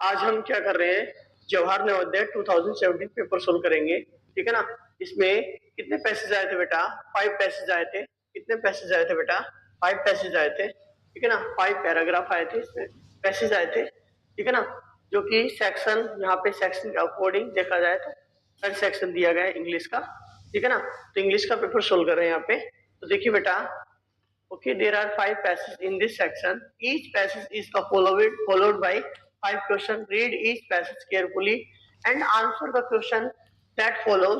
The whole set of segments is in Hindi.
आज हम क्या कर रहे हैं, जवाहर नवोदय 2017 पेपर सोल्व करेंगे। ठीक है ना। इसमें कितने पैसेज आए थे बेटा? 5 पैसेज आए थे। कितने पैसेज आए थे बेटा? 5 पैसेज आए थे। ठीक है ना। 5 पैराग्राफ आए थे, इसमें पैसेज आए थे। ठीक है ना। जो कि सेक्शन, यहाँ पे सेक्शन के अकॉर्डिंग देखा जाए तो हर सेक्शन दिया गया है इंग्लिश का। ठीक है ना। तो इंग्लिश का पेपर सोल्व कर रहे हैं यहाँ पे। तो देखिए बेटा, okay, there are 5 passages in this section. Each passage is followed by 5 questions. Read each passage carefully and answer the question that follow.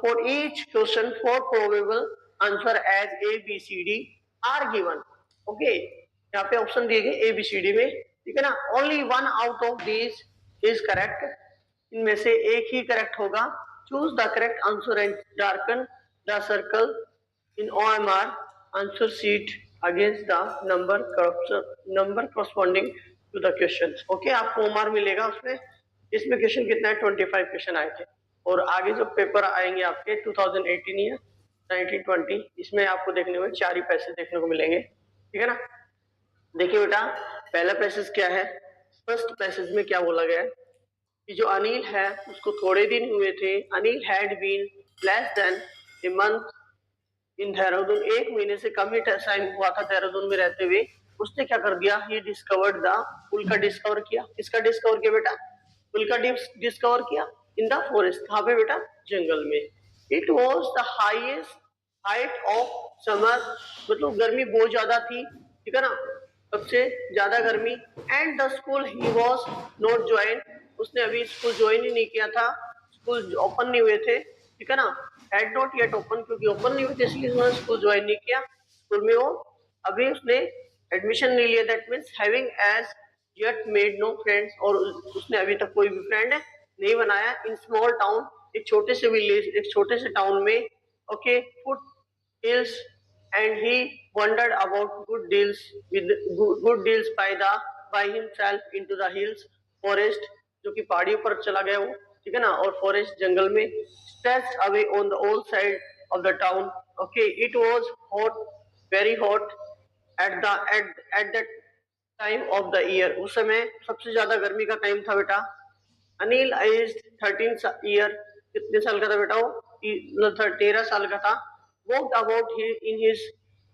For each question 4 probable answer as A, B, C, D are given. Okay, यहाँ पे ऑप्शन दिए गए A, B, C, D में। ठीक है ना। Only one out of these is correct. इनमें से एक ही करेक्ट होगा। Choose the correct answer and darken the circle in OMR answer sheet against the number corresponding to the questions. Okay, आपको OMR मिलेगा उसमें। इसमें क्वेश्चन कितना है? 25 क्वेश्चन आए थे। और आगे जो पेपर आएंगे आपके 2018 या 1920, इसमें आपको देखने को 4 ही पैसेज देखने को मिलेंगे। ठीक है ना। देखिए बेटा, पहला पैसेज क्या है? फर्स्ट पैसेज में क्या बोला गया है कि जो अनिल है उसको थोड़े दिन हुए थे। Anil had been less than a month in Dehradun, 1 महीने से कम ही टाइम हुआ था देहरादून में रहते हुए। उसने क्या कर दिया? ही डिस्कवर्ड द पुल का डिस्कवर किया। किसका डिस्कवर किया बेटा? पुल का डिस्कवर किया इन द फॉरेस्ट। कहाँ पे बेटा? जंगल में। It was the highest height of summer, मतलब गर्मी बहुत ज्यादा थी। ठीक है ना, सबसे ज्यादा गर्मी। And the school he was not join, उसने अभी स्कूल ज्वाइन ही नहीं किया था, स्कूल ओपन नहीं हुए थे। ठीक है ना। हैड नॉट येट ओपन, क्योंकि ओपन नहीं हुए थे इसलिए उसने स्कूल ज्वाइन नहीं किया। स्कूल में वो अभी उसने एडमिशन नहीं लिया। That means having as yet made no friends, और उसने अभी तक कोई भी फ्रेंड नहीं बनाया। इन स्मॉल टाउन, एक छोटे से विलेज, एक छोटे से टाउन में। Okay, foot hills and he wandered about good deals by himself into the hills forest, जो कि पहाड़ियों पर चला गया वो। ठीक है ना। और फॉरेस्ट जंगल में। stretched away on the all side of the town. Okay, it was hot, very hot at that time of the year. उस समय सबसे ज्यादा गर्मी का टाइम था बेटा। अनिल एज 13 ईयर, कितने साल का था बेटा वो? 13 साल का था। Walked about in his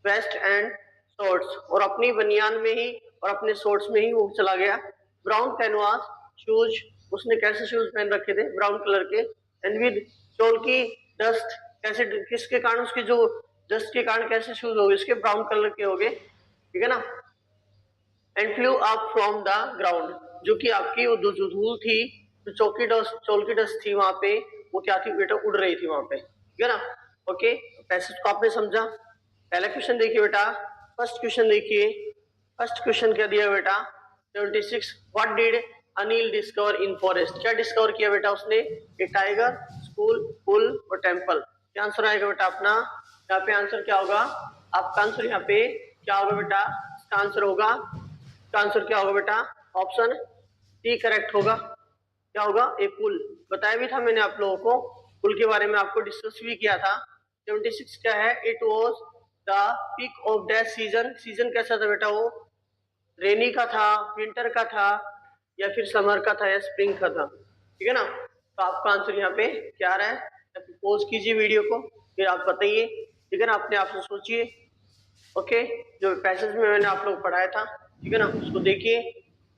vest and shorts, और अपनी बनियान में ही और अपने शॉर्ट्स में ही वो चला गया। ब्राउन कैनवास शूज, उसने कैसे शूज पहन रखे थे? ब्राउन कलर के। एंड विद चोल की डस्ट, कैसे, किसके कारण? उसकी जो डस्ट के कारण कैसे शूज हो गए इसके? ब्राउन कलर के हो गए। ठीक है ना। And flu up from the ground, जो कि आपकी वो जो धूल थी, जो चोल की डस्ट थी वहां पे, वो क्या थी बेटा? उड़ रही थी वहां पे। ठीक है ना। ओके, पैसेज को आपने समझा। पहला क्वेश्चन देखिए बेटा, फर्स्ट क्वेश्चन देखिए। फर्स्ट क्वेश्चन क्या दिया बेटा? 76, what did Anil discover in forest? क्या डिस्कवर किया बेटा उसने? ए टाइगर, स्कूल, पुल और टेम्पल। क्या आंसर आएगा बेटा अपना? यहाँ पे आंसर क्या होगा? आपका आंसर यहाँ पे क्या होगा बेटा? इसका आंसर होगा, इसका आंसर क्या होगा बेटा? ऑप्शन सी करेक्ट होगा। क्या होगा? ए पुल। बताया भी था मैंने आप लोगों को, पुल के बारे में आपको डिस्कस भी किया था। 76 क्या है? It was the peak of that season. Season कैसा था बेटा वो? रेनी का था, विंटर का था, या फिर समर का था, या स्प्रिंग का था। ठीक है ना। तो आपका आंसर यहाँ पे क्या आ रहा है? पॉज कीजिए वीडियो को, फिर आप बताइए। ठीक है ना, अपने आप से सोचिए। ओके, जो पैसेज में मैंने आप लोग पढ़ाया था, ठीक है ना, उसको देखिए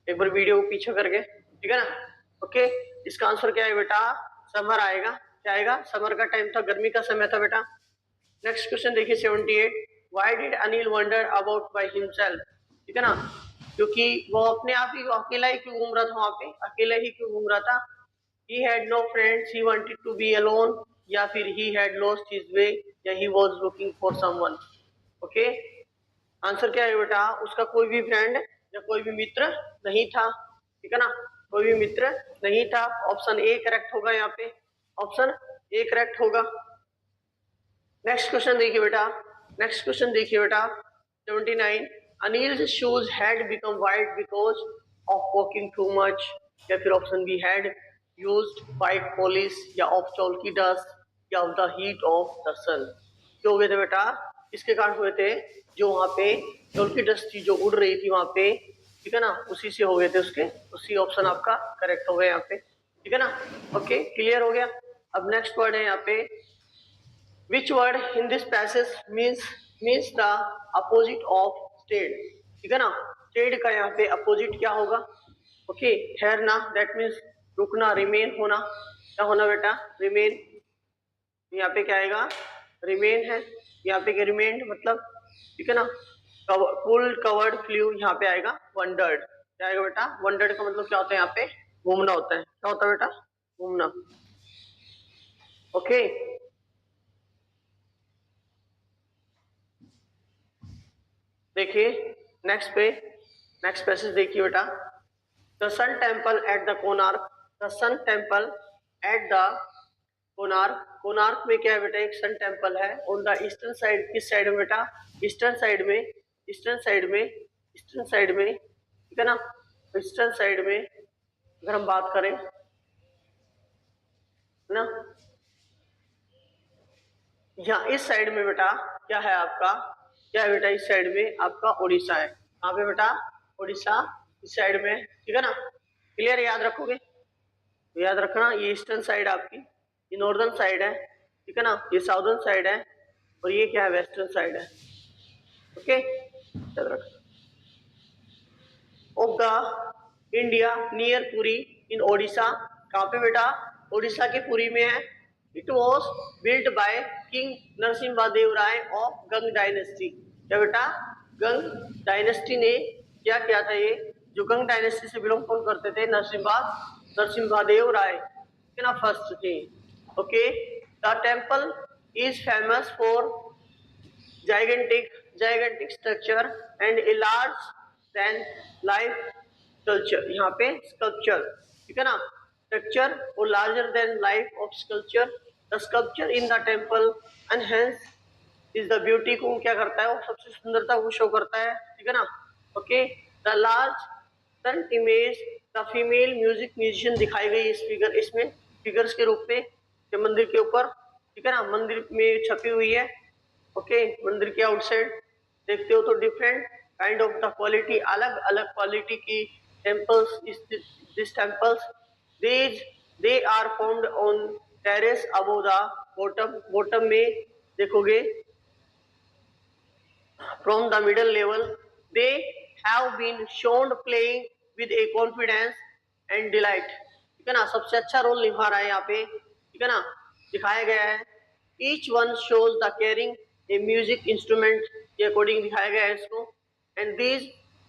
एक बार वीडियो को पीछे करके। ठीक है ना। ओके, इसका आंसर क्या है बेटा? समर आएगा। क्या आएगा? समर का टाइम था, गर्मी का समय था बेटा। नेक्स्ट क्वेश्चन देखिए 78, why did Anil wonder about by himself? ठीक है ना, क्योंकि वो अपने आप ही अकेला ही क्यों घूम रहा था वहां पे? अकेला ही क्यों घूम रहा था? he had no friends, he wanted to be alone, या फिर he had lost his way, या he was looking for someone. Okay, answer क्या है बेटा? उसका कोई भी फ्रेंड या कोई भी मित्र नहीं था। ठीक है ना, कोई भी मित्र नहीं था। ऑप्शन ए करेक्ट होगा यहाँ पे, ऑप्शन ए करेक्ट होगा। नेक्स्ट क्वेश्चन देखिए बेटा, नेक्स्ट क्वेश्चन देखिए बेटा 79, Anil's shoes had become white because of walking too much, या फिर option B had used white polish, या ऑफ चौल्की डस्ट, या of the heat of the sun. क्यों हुए थे बेटा? किसके कारण हुए थे? जो वहां पे चौल्की डस्ट थी जो उड़ रही थी वहां पे, ठीक है ना, उसी से हो गए थे उसके, उसी ऑप्शन आपका करेक्ट हो गया यहाँ पे, ठीक है ना। ओके, क्लियर हो गया। अब नेक्स्ट वर्ड है यहाँ पे, which word in this passage means the opposite of stayed, ठीक है ना। स्टेड का यहाँ पे अपोजिट क्या होगा? ओके, ठहरना, दैट मीन्स रुकना, रिमेन होना, क्या होना बेटा? रिमेन। यहाँ पे क्या आएगा? रिमेन है, यहाँ पे रिमेन मतलब, ठीक है ना। पुल कवर्ड फ्लू यहाँ पे आएगा वंडर्ड, क्या आएगा बेटा? वंडर्ड का मतलब क्या होता है? यहाँ पे घूमना होता है, क्या होता है बेटा? घूमना। ओके, देखिए नेक्स्ट पैसेज देखिए बेटा, the sun temple at the Konark, the sun temple at the Konark, Konark में क्या है बेटा? एक सन टेम्पल है ऑन द ईस्टर्न साइड, किस साइड में बेटा? ईस्टर्न साइड में, ईस्टर्न साइड में, ईस्टर्न साइड में, ठीक है ना। ईस्टर्न साइड में अगर हम बात करें ना, यहाँ इस साइड में बेटा क्या है आपका? क्या है बेटा? इस साइड में आपका उड़ीसा है, कहाँ पे बेटा? उड़ीसा इस साइड में, ठीक है ना। क्लियर, याद रखोगे? तो याद रखना, ये ईस्टर्न साइड आपकी, ये नॉर्दर्न साइड है, ठीक है ना, ये साउदर्न साइड है, और ये क्या है? वेस्टर्न साइड है। ओके, याद रखना। Of the India near Puri in Odisha, कहाँ पे बेटा? ओडिशा के पुरी में है। It was built by king Narasimha Dev Rai of Ganga dynasty, क्या बेटा? गंग डायनेस्टी ने क्या किया था? ये जो गंग डायनेस्टी से बिलोंग कौन करते थे? नरसिम्हा देव राय, ठीक है ना, फर्स्ट थे। Okay, the temple is famous for gigantic structure and a large than life sculpture, यहाँ पे sculpture, ठीक है ना, structure और larger than life of sculpture, the sculpture in the temple enhance is the beauty, को क्या करता है? वो सबसे सुंदरता को शो करता है, ठीक है ना। Okay, the large front image, the female music musician दिखाई गई इस फिगर, इसमें फिगर्स के रूप में, ये मंदिर के ऊपर, ठीक है ना, मंदिर में छपी हुई है। ओके, मंदिर के आउटसाइड देखते हो तो different kind of the quality, अलग अलग क्वालिटी की temples, this temples these they are formed on terrace above the bottom, bottom में देखोगे from the middle level, they have been shown playing with a confidence and delight, ठीक है ना, सबसे अच्छा रोल निभा रहा है यहाँ पे, ठीक है ना, दिखाया गया है। Each one shows the carrying a music instrument के अकॉर्डिंग दिखाया गया है इसको, and these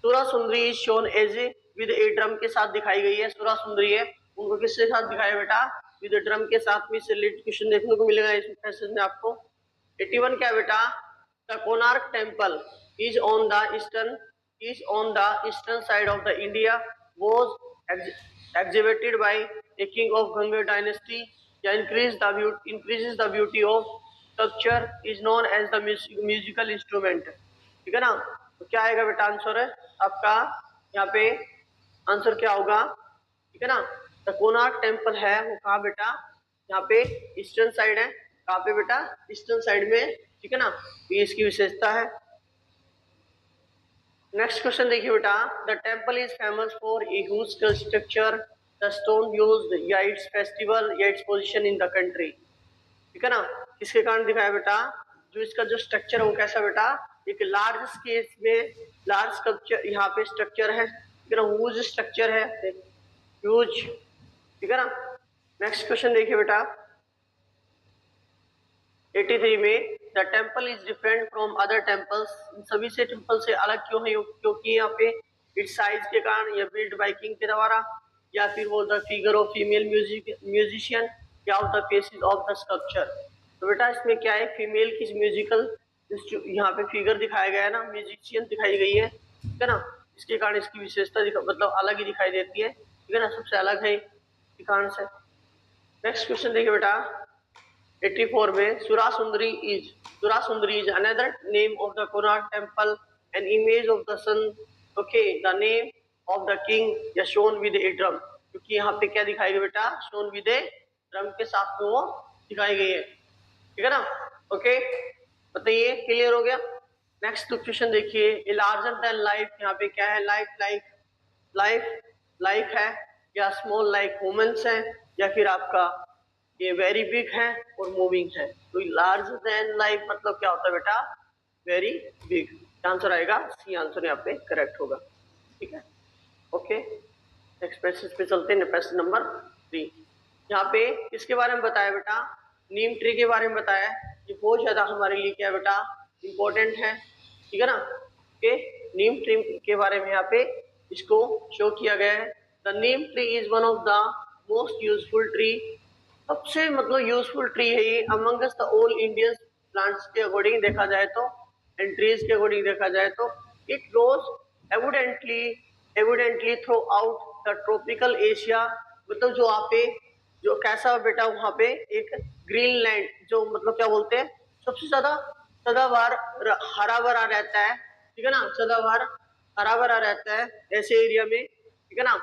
Sura Sundari is shown as a with a drum के साथ दिखाई गई है, सुरा सुंदरी है, उनको किसके साथ दिखाया बेटा? विद ड्रम के साथ में, से रिलेटेड क्वेश्चन देखने को मिलेगा इस पैसेज में आपको। 81 क्या बेटा? The Konark temple is on the eastern side of the India, was exhibited by a king of Ganga dynasty, या increases the beauty of sculpture is known as the musical instrument, ठीक है ना। तो क्या आएगा बेटा आंसर है आपका? यहाँ पे आंसर क्या होगा? ठीक है ना, द कोणार्क टेम्पल है वो कहाँ बेटा? यहाँ पे ईस्टर्न साइड है, कहाँ पे बेटा? ईस्टर्न साइड में, ठीक है ना, ये इसकी विशेषता है। नेक्स्ट क्वेश्चन देखिए बेटा, the temple is famous for a huge structure, the stone used, या इट्स फेस्टिवल, या its position in the country, ठीक है ना, किसके कारण दिखाया बेटा? जो इसका जो स्ट्रक्चर है वो कैसा बेटा? एक लार्ज स्केल में लार्ज स्ट्रक्चर, यहाँ पे स्ट्रक्चर है, ठीक है ना, ह्यूज स्ट्रक्चर है, ह्यूज, ठीक है ना। नेक्स्ट क्वेश्चन देखिए बेटा, 83 में, the temple is different from other temples, सभी से टेम्पल से अलग क्यों है? क्योंकि यहाँ पे इट्स साइज के कारण, या बिल्ड बाय किंग के द्वारा, या फिर वो the figure of female musician, या of the faces of the sculpture. तो बेटा इसमें क्या है? फीमेल की म्यूजिकल यहाँ पे फिगर दिखाया गया है ना, म्यूजिशियन दिखाई गई है, ठीक है ना, इसके कारण इसकी विशेषता मतलब अलग ही दिखाई देती है, ठीक है ना, सबसे अलग है कारण से। नेक्स्ट क्वेश्चन देखिए बेटा, 84 में, Sura Sundari is another name of the Konark temple, an image of the sun, okay, the name of the king, या शोन विद ए ड्रम, क्योंकि यहाँ पे क्या दिखाई गई बेटा? शोन विद ए ड्रम के साथ में वो दिखाई गई है, ठीक है ना। ओके, बताइए, क्लियर हो गया? नेक्स्ट क्वेश्चन देखिए, ए लार्जर देन लाइफ, यहाँ पे क्या है? लाइफ लाइक, लाइफ लाइक है, या स्मॉल लाइक वुमेन्स है, या फिर आपका ये वेरी बिग है और मूविंग है। तो लार्ज देन लाइफ मतलब क्या होता है बेटा, वेरी बिग। आंसर आएगा सी आंसर यहाँ पे करेक्ट होगा। ठीक है, ओके नेक्स्ट पैसेज पे चलते हैं, पैसेज नंबर 3। यहाँ पे किसके बारे में बताया बेटा, नीम ट्री के बारे में बताया। ये बहुत ज्यादा हमारे लिए क्या बेटा इंपॉर्टेंट है, ठीक है ना। ओके, नीम ट्री के बारे में यहाँ पे इसको शो किया गया है। The neem tree is one of the most useful tree, सबसे मतलब यूजफुल ट्री है ये amongst the all Indian plants के अकॉर्डिंग देखा जाए तो, एंड ट्रीज के अकॉर्डिंग देखा जाए तो। It grows evidently through out the tropical Asia, मतलब जो वहाँ पे जो कैसा बेटा वहाँ पे एक ग्रीनलैंड जो मतलब क्या बोलते हैं सबसे ज्यादा सदाबहार हरा भरा रहता है, ठीक है ना, सदाबहार हरा भरा रहता है ऐसे एरिया में, ठीक है ना,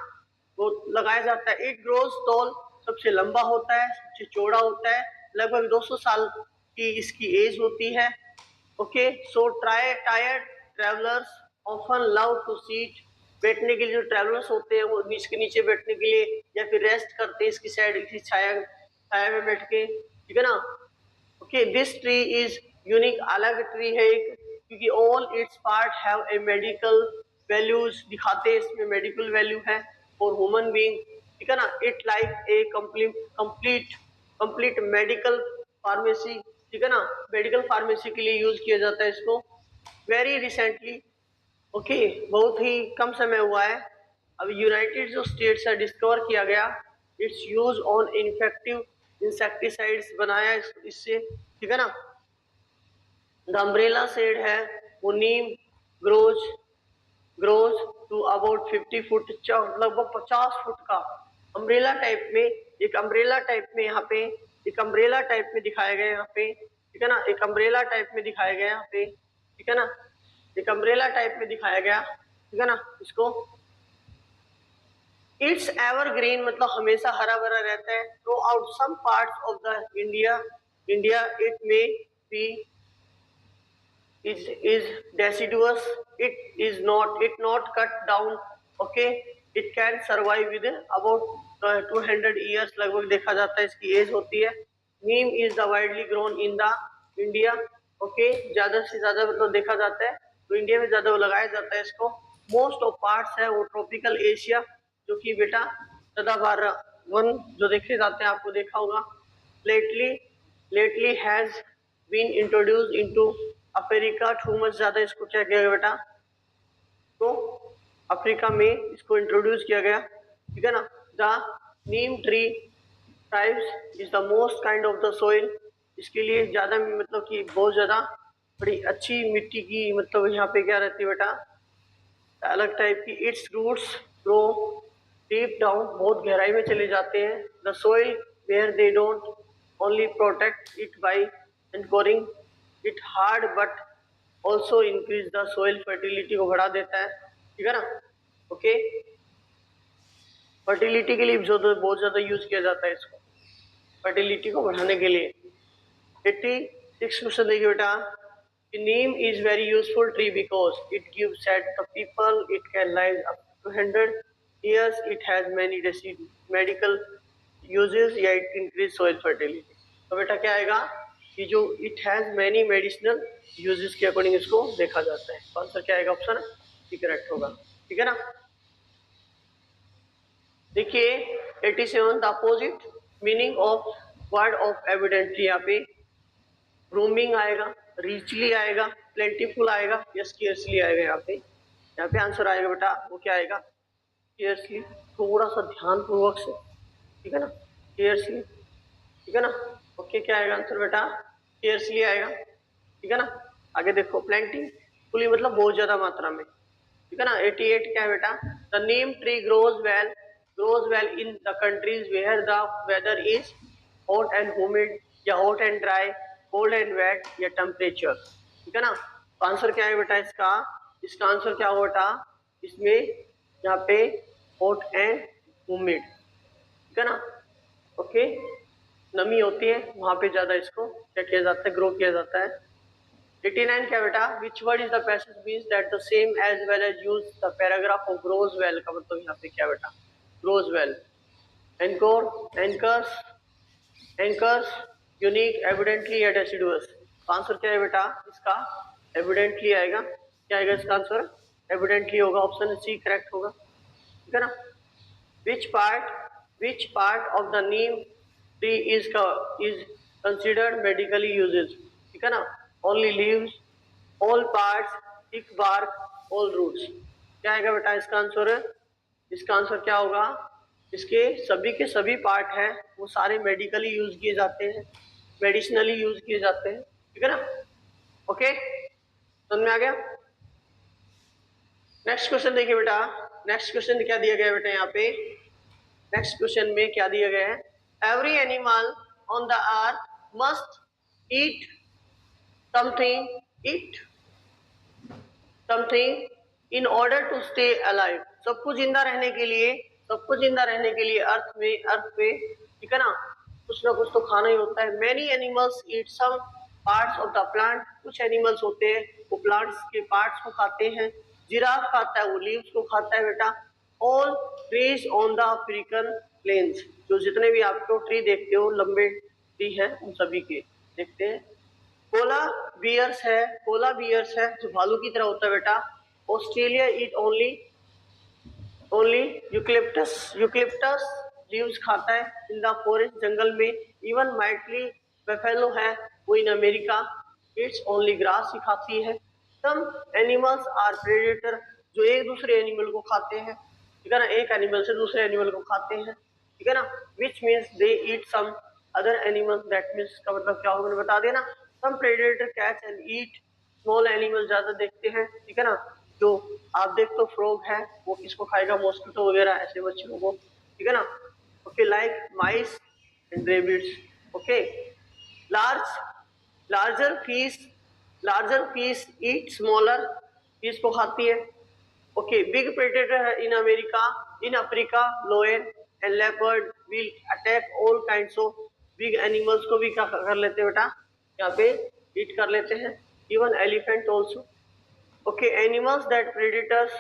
वो लगाया जाता है। इट ग्रोज टॉल, सबसे लंबा होता है, सबसे चौड़ा होता है, लगभग 200 साल की इसकी एज होती है। Okay, so tired travellers often love to seat, बैठने के लिए जो ट्रेवलर्स होते हैं वो इसके नीचे बैठने के लिए या फिर रेस्ट करते हैं इसकी साइड, इसकी छाया छाया में बैठ के, ठीक है ना। Okay, this tree is unique, अलग ट्री है एक, क्योंकि all it's part have a medical values, दिखाते हैं इसमें मेडिकल वैल्यू है फॉर ह्यूमन बीइंग, ठीक है ना। It like a complete medical pharmacy, ठीक है ना, मेडिकल फार्मेसी के लिए यूज किया जाता है इसको। वेरी रिसेंटली, ओके बहुत ही कम समय हुआ है, अभी यूनाइटेड जो स्टेट्स है डिस्कवर किया गया, it's use on infective insecticides बनाया इससे, ठीक है ना। द अम्ब्रेला शेड है वो नीम ग्रोज टू अबाउट 50 फुट, लगभग 50 फुट का अम्ब्रेला टाइप में, एक अम्ब्रेला टाइप में यहाँ पे, एक अम्ब्रेला टाइप में दिखाया गया यहाँ पे, ठीक है ना, एक अम्ब्रेला टाइप में दिखाया गया यहाँ पे, ठीक है ना, एक अम्ब्रेला टाइप में दिखाया गया, ठीक है ना इसको। इट्स एवरग्रीन मतलब हमेशा हरा भरा रहता है। Throughout some parts of the India it may be is deciduous, it not cut down, okay, it can survive with about 200 years, लगभग देखा जाता है इसकी एज होती है। Neem is the widely grown in the India, okay ज्यादा से ज्यादा मतलब देखा जाता है तो इंडिया में ज्यादा लगाया जाता है इसको। मोस्ट ऑफ पार्ट्स है वो ट्रॉपिकल एशिया, जो कि बेटा सदाबहार वन जो देखे जाते हैं, आपको देखा होगा। Lately has been introduce into Africa, too much ज्यादा इसको क्या किया गया बेटा, तो अफ्रीका में इसको इंट्रोड्यूस किया गया, ठीक है ना। The neem tree types is the most kind of the soil, इसके लिए ज्यादा मतलब कि बहुत ज्यादा बड़ी अच्छी मिट्टी की मतलब यहाँ पे क्या रहती है बेटा, अलग टाइप की। Its roots grow deep down, बहुत गहराई में चले जाते हैं। The soil where they don't only protect it by anchoring it hard but also increase the soil fertility को बढ़ा देता है, ठीक है ना। ओके, फर्टिलिटी के लिए जो तो बहुत ज्यादा यूज किया जाता है इसको, फर्टिलिटी को बढ़ाने के लिए। 86% देखिए बेटा, neem is very useful tree because it give set the people, it can live up to 100 years, it has many medical uses, या इट इंक्रीज सोइल फर्टिलिटी। तो बेटा क्या आएगा कि जो it has many medicinal uses के अकॉर्डिंग इसको देखा जाता है। आंसर क्या आएगा, ऑप्शन सी करेक्ट होगा, ठीक है ना। देखिए 87 the opposite meaning of word of evidently, यहाँ पे रूमिंग आएगा, रिचली आएगा, प्लेंटीफुल आएगा या स्केर्सली आएगा। यहाँ पे आंसर आएगा बेटा वो क्या आएगा, स्केर्सली। थोड़ा सा ध्यान पूर्वक से, ठीक है ना, स्केर्सली, ठीक है ना। ओके क्या आएगा आंसर बेटा, स्केर्सली आएगा, ठीक है ना। आगे देखो प्लेंटीफुली मतलब बहुत ज्यादा मात्रा में, ठीक है ना। 88 क्या है बेटा, the neem tree grows well in the countries where the weather is hot and humid, या hot and dry, cold and wet, या टेम्परेचर, ठीक है ना। तो आंसर क्या है बेटा इसका आंसर क्या होगा बेटा, इसमें यहाँ पे हॉट एंड ह्यूमिड, ठीक है ना। ओके, नमी होती है वहां पे ज्यादा इसको क्या किया जाता है, ग्रो किया जाता है। 89 क्या बेटा, which word is the passage means that the same as well as use the paragraph of grows well का मतलब यहाँ पे क्या बेटा, grows well. Anchor, anchors, anchors, unique, evidently या डेसिडुअस। आंसर क्या है बेटा इसका, एविडेंटली आएगा। क्या आएगा इसका आंसर, एविडेंटली होगा, ऑप्शन सी करेक्ट होगा, ठीक है ना। Which part of the neem tree is considered medically uses, ठीक है ना। Only leaves, all parts, thick bark, all roots। क्या आएगा बेटा इसका आंसर, इसका आंसर क्या होगा, इसके सभी के सभी पार्ट हैं वो सारे मेडिकली यूज किए जाते हैं, मेडिसिनली यूज किए जाते हैं, ठीक है ना। ओके, समझ में आ गया। नेक्स्ट क्वेश्चन देखिए बेटा, नेक्स्ट क्वेश्चन क्या दिया गया बेटा यहाँ पे, नेक्स्ट क्वेश्चन में क्या दिया गया है, every animal on the earth must eat something, eat something in order to stay alive. सबको जिंदा रहने के लिए, सबको जिंदा रहने के लिए अर्थ पे, ठीक है ना, कुछ ना कुछ तो खाना ही होता है। Many animals eat some parts of the plant, कुछ एनिमल्स होते हैं वो प्लांट्स के पार्ट्स को खाते हैं। जिराफ खाता है वो लीव्स को खाता है बेटा। All trees on the African plains, जो जितने भी आपको ट्री देखते हो लंबे ट्री है उन सभी के देखते हैं। पोला बियर्स है, पोला बियर्स है जो भालू की तरह होता है बेटा। Australia eat only eucalyptus, eucalyptus leaves खाता है इन द फॉरेस्ट, जंगल में। इवन माइटली बफेलो है वो in America it's only grass ही खाती है। सम एनिमल्स आर प्रेडेटर, जो एक दूसरे एनिमल को खाते हैं, ठीक है ना, एक एनिमल से दूसरे एनिमल को खाते हैं, ठीक है ना। Which means they eat some other animals, that means का मतलब क्या होगा मैंने बता दिया ना। Some predator catch and eat small animal, ज्यादा देखते हैं, ठीक है ना। जो आप देखते हो फ्रॉग है वो किसको खाएगा, मॉस्किटो वगैरह ऐसे बच्चों को, ठीक है ना। Okay, like mice and rabbits. Okay, large larger fish eat smaller fish को खाती है। ओके, बिग प्रेडेटर है in America, in Africa लोयन and leopard will attack all kinds of big animals को भी क्या कर लेते हैं बेटा, यहाँ पे ईट कर लेते हैं। Even elephant also. Okay, animals that predators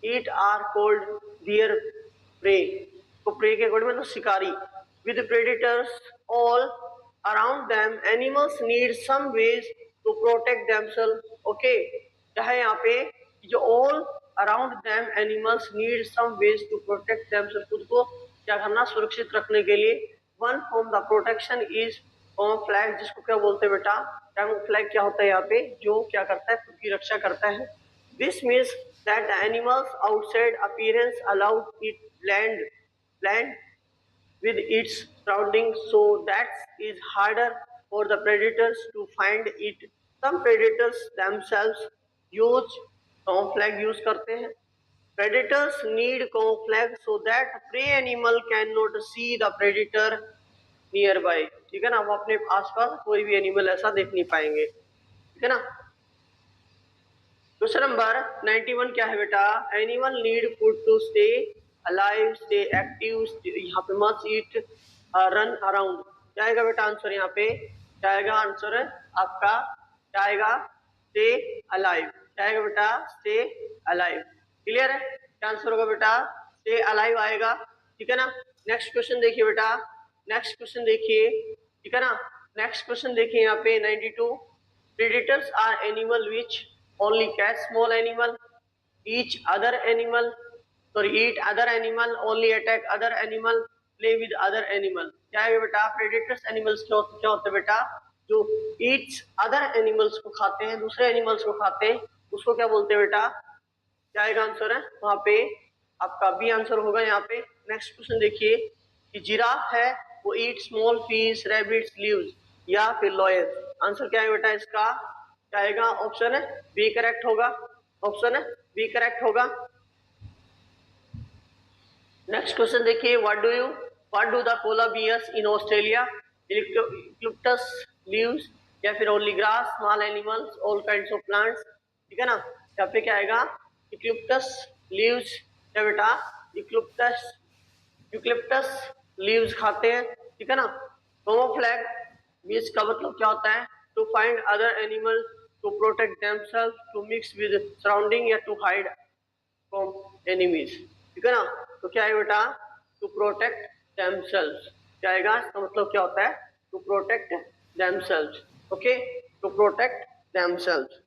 eat are called their prey, तो प्रे के वर्ड में तो शिकारी। With predators all around them animals need some ways to protect themselves. Okay, क्या है यहाँ पे, जो all around them animals need some ways to protect themselves, खुद को क्या करना, सुरक्षित रखने के लिए। One from the protection is camouflage, जिसको क्या बोलते हैं बेटा, कैमोफ्लेज क्या होता है यहाँ पे, जो क्या करता है, खुद की रक्षा करता है। This means that the animals outside appearance allowed it blend with its surroundings, so that is harder for the predators to find it. Some predators themselves use camouflage use करते हैं। Predators need camouflage so that prey animal cannot see the predator nearby, ठीक है ना, वो अपने आसपास कोई भी एनिमल ऐसा देख नहीं पाएंगे, ठीक है ना। क्वेश्चन नंबर 91 क्या है बेटा, animal need food to stay alive, stay active, यहाँ पे मस्ट ईट रन अराउंड। क्या आएगा बेटा आंसर यहाँ पे, क्या आएगा आंसर आपका, क्या आएगा, स्टे अलाइव। क्या आएगा बेटा, स्टे अलाइव। क्लियर है, क्या आंसर होगा बेटा, स्टे अलाइव आएगा, ठीक है ना। नेक्स्ट क्वेश्चन देखिए बेटा, नेक्स्ट क्वेश्चन देखिए, ठीक है ना। नेक्स्ट क्वेश्चन देखिए यहाँ पे 92, predators are animal which only catch small animal, each other animal, sorry, eat other animal, only attack other animal, play with other animal। क्या है बेटा, predators animals क्या होते हैं बेटा, जो each other animals को खाते हैं, दूसरे animals को खाते हैं, उसको क्या बोलते हैं बेटा। क्या आएगा आंसर है वहां पे, आपका बी आंसर होगा यहाँ पे। नेक्स्ट क्वेश्चन देखिए कि जिराफ है वो eat small fish, rabbits, leaves या फिर लॉयन। आंसर क्या है बेटा इसका, क्या आएगा, ऑप्शन है बी करेक्ट होगा, ऑप्शन है बी करेक्ट होगा। नेक्स्ट क्वेश्चन देखिए, what do the polar bears in Australia, eucalyptus leaves या फिर only grass, small animals, all kinds of plants, ठीक है ना। यहाँ पे क्या आएगा, यूकलिप्टस लीव्स, क्या बेटा, यूकलिप्टस लीव्स खाते हैं, ठीक है ना। कैमोफ्लेज बीज का मतलब क्या होता है, to find other animal to protect themselves, to mix with surrounding या to hide from enemies. ठीक है ना? तो क्या है बेटा? To protect themselves. क्या आएगा? इसका मतलब क्या होता है? To protect themselves. Okay? To protect themselves.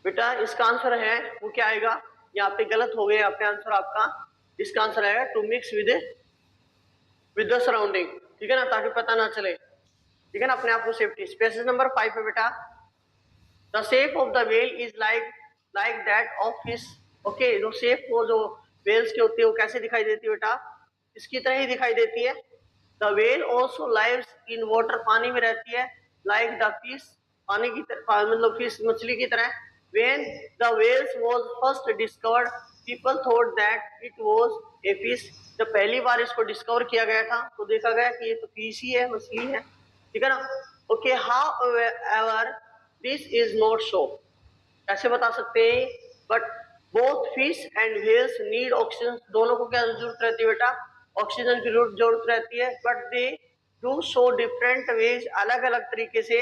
बेटा इसका आंसर है वो क्या आएगा? यहाँ पे गलत हो गया, यहाँ पे आंसर आपका, इसका आंसर आएगा to mix with the surrounding. ठीक है ना? ताकि पता ना चले। ठीक है ना? अपने आप को सेफ्टी। स्पेसिस नंबर 5 है बेटा, the shape of the well is like that of fish. Okay, जो शेप वो जो वेल्स की होती है वो कैसे दिखाई देती है बेटा? इसकी तरह ही दिखाई देती है। The well also lives in water, पानी में रहती है। लाइक द फिश, पानी की तरह, मतलब फिश मछली की तरह। When the whales was first discovered, people thought that it was a fish. जब पहली बार इसको डिस्कवर किया गया था तो देखा गया कि ये तो फिश ही है, मछली है। ठीक है ना? Okay, however this is not so. कैसे बता सकते हैं? But both fish and whales need oxygen, दोनों को क्या जरूरत रहती है बेटा? ऑक्सीजन की जरूरत रहती है। But they do so different ways, अलग अलग तरीके से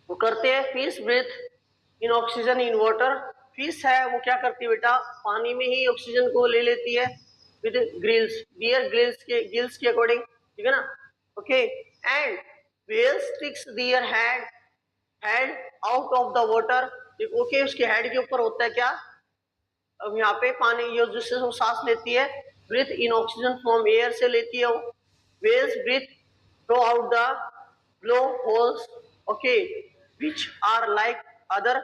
वो करते हैं। Fish breathe in oxygen in water, fish है वो क्या करती है बेटा? पानी में ही ऑक्सीजन को ले लेती है विद ग्रिल्स, डियर गिल्स के अकॉर्डिंग। ठीक है ना? Okay, and whales sticks their head out of the water. Okay, उसके हेड के ऊपर होता है क्या? अब यहाँ पे पानी ये जिससे वो सांस लेती है, breathe in oxygen from air से लेती है वो। Whales breathe through out the blow holes, okay, which are like other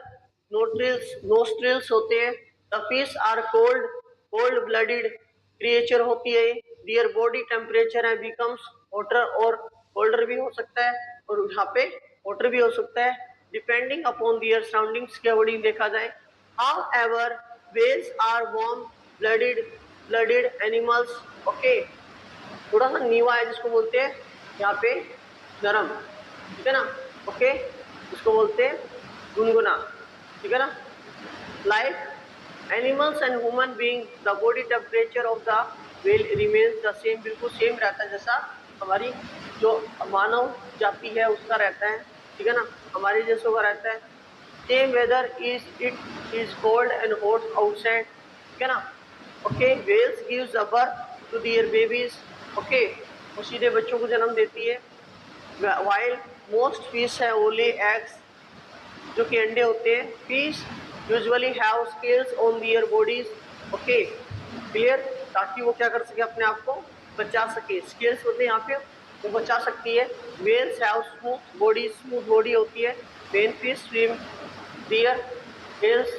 nostrils होते हैं। The fish are cold blooded creature होती है। डियर बॉडी टेम्परेचर है बिकम्स वाटर, और कोल्डर भी हो सकता है और यहाँ पे वाटर भी हो सकता है, डिपेंडिंग अपॉन दियर सराउंडिंग्स के अकॉर्डिंग देखा जाए। However, whales are warm-blooded animals. Okay, थोड़ा सा नीवा है जिसको बोलते हैं यहाँ पे नरम। ठीक है ना? ओके, इसको बोलते हैं गुनगुना। ठीक है ना? Like animals and human being, the body temperature of the whale remains the same. बिल्कुल सेम रहता है जैसा हमारी जो मानव जाति है उसका रहता है। ठीक है ना? हमारे जैसों का रहता है। Same weather is cold and hot outside. ठीक है ना? Okay, whales gives a birth to their babies. Okay, वो सीधे बच्चों को जन्म देती है। While most fish है वो lay eggs, जो कि अंडे होते हैं। Fish usually have scales on their bodies. Okay, clear? ताकि वो क्या कर सके? अपने आप को बचा सके। Scales होते हैं यहाँ पे, वो बचा सकती है। Whales have smooth body होती है। When fish swim, their tails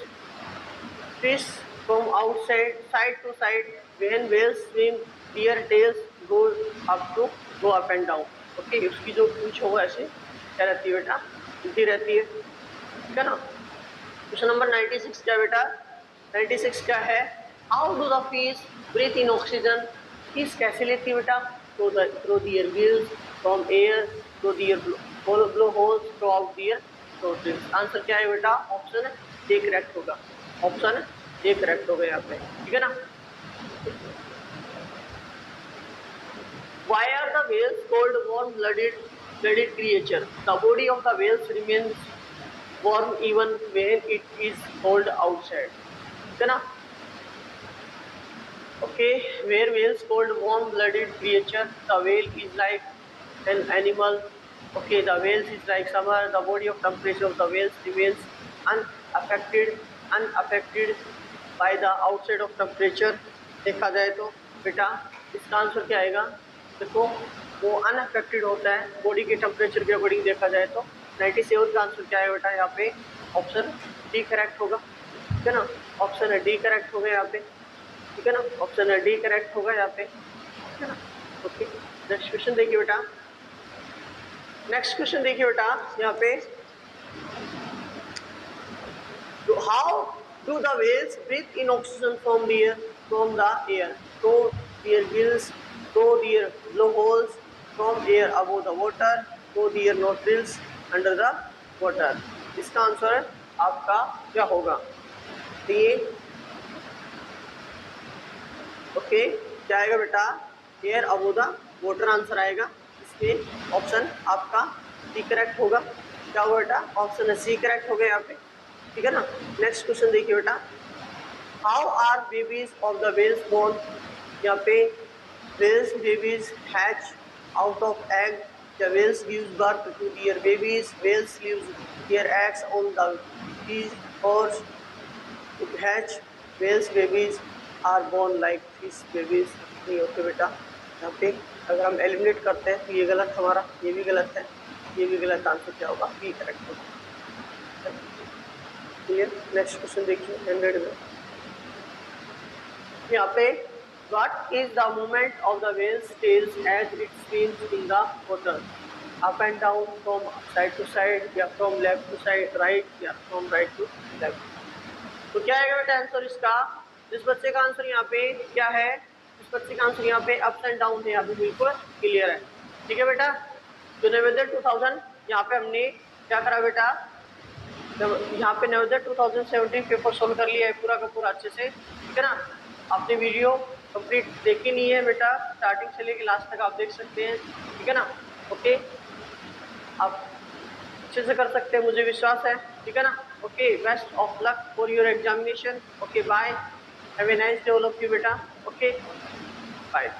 twist from outside side to side. When whales swim, their tails go up and down. Okay, उसकी जो पूंछ होगा ऐसे क्या रहती है बेटा? हिलती रहती है। ठीक है ना? क्वेश्चन नंबर 96 क्या बेटा? 96 क्या है? How do the fish breathe in oxygen? Fish कैसे लेती है बेटा? Through their gills from air, through their blowholes throughout their nostrils. Answer क्या है बेटा? ऑप्शन ए करेक्ट होगा। ऑप्शन ए करेक्ट होगा यहाँ पे। ठीक है ना? Why are the whales called warm-blooded creature? The body of the whales remains warm even when it is cold outside. ठीक है ना? Okay, where whales called warm-blooded creature, the whale is like an animal. Okay, the whales is like summer. The body of temperature of the whales remains unaffected by the outside of temperature. देखा जाए तो बेटा इसका आंसर क्या आएगा? देखो वो अनअफेक्टेड होता है बॉडी के टेम्परेचर के अकॉर्डिंग देखा जाए तो। 97 का आंसर क्या है बेटा? यहाँ पे ऑप्शन डी करेक्ट होगा। ठीक है ना? ऑप्शन डी करेक्ट होगा यहाँ पे। ठीक है ना? ऑप्शन डी करेक्ट होगा यहाँ पे। ठीक है ना? ओके, नेक्स्ट क्वेश्चन देखिए बेटा। नेक्स्ट क्वेश्चन देखिए बेटा यहाँ पे, how do the whales breathe in oxygen from the air? Through their gills, through their blowholes, from air above the water, through their nostrils under the water. इसका आंसर आपका क्या होगा? तो ये ओके, क्या आएगा बेटा? Air above the water answer आएगा। इसमें ऑप्शन आपका सी करेक्ट होगा। क्या होगा बेटा? ऑप्शन सी करेक्ट हो गया यहाँ पे, ठीक है ना। नेक्स्ट क्वेश्चन देखिए बेटा, how are babies of the whales born? यहाँ पे whales babies hatch out of egg. The whales gives birth to their babies. Whales leaves their eggs on the beach coast to hatch. Whales babies are born like fish babies. नहीं होते बेटा। यहाँ पे अगर हम एलिमिनेट करते हैं तो ये गलत हमारा, ये भी गलत है, ये भी गलत। आंसर क्या होगा? बी करेक्ट होगा। क्लियर? नेक्स्ट क्वेश्चन देखिए 100 में। यहाँ पे what is the movement of the whale's tail as it spins in the water? Up and down, from side to side, या from left to side right, या from right to left। तो क्या आएगा बेटा आंसर इसका? इस बच्चे का आंसर यहाँ पे क्या है? इस बच्चे का आंसर यहाँ पे अप एंड डाउन है, यहाँ पे बिल्कुल क्लियर है, ठीक है बेटा। तो नवोदय 2000 यहाँ पे हमने क्या करा बेटा? यहाँ पे नवोदय 2017 पेपर सोल्व कर लिया है पूरा का पूरा अच्छे से, ठीक है ना। आपने वीडियो कंप्लीट देखी नहीं है बेटा, स्टार्टिंग से लेके लास्ट तक आप देख सकते हैं, ठीक है ना। ओके, आप अच्छे से कर सकते हैं, मुझे विश्वास है, ठीक है ना। Okay, best of luck for your examination. Okay bye, have a nice day all of you बेटा। Okay bye.